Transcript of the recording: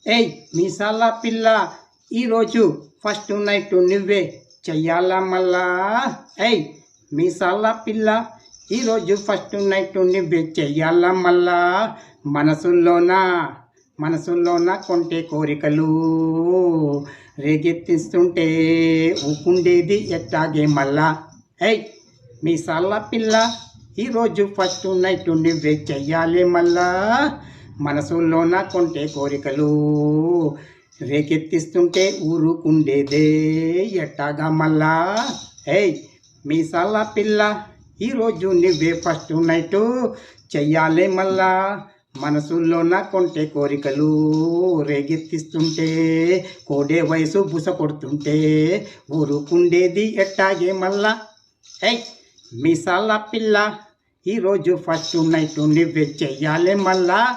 ఏయ్ మీసాల పిల్ల ఈరోజు ఫస్ట్ నైట్ నువ్వే చెయ్యాలా మళ్ళా. ఏయ్ మీసాల పిల్ల ఈరోజు ఫస్ట్ నైట్ నువ్వే చెయ్యాలా మళ్ళా. మనసులోన కొంటే కోరికలు రేగెత్తిస్తుంటే ఊకుండేది ఎట్టాగే మళ్ళా. ఏయ్ మీసాల పిల్ల ఈరోజు ఫస్ట్ నైట్ నువ్వే చెయ్యాలి మళ్ళా. మనసులోన కొంటే కోరికలు రేకెత్తిస్తుంటే ఊరుకుండేదే ఎట్టాగా మళ్ళా. ఏయ్ మీసాల పిల్ల ఈరోజు నువ్వే ఫస్ట్ నైట్ చెయ్యాలి మళ్ళా. మనసులోన కొంటే కోరికలు రేగెత్తిస్తుంటే కోడే వయసు బుస కొడుతుంటే ఊరుకుండేది ఎట్టాగే మళ్ళా. ఏయ్ మీసాల పిల్ల ఈరోజు ఫస్ట్ నైట్ నువ్వే చెయ్యాలి మళ్ళా.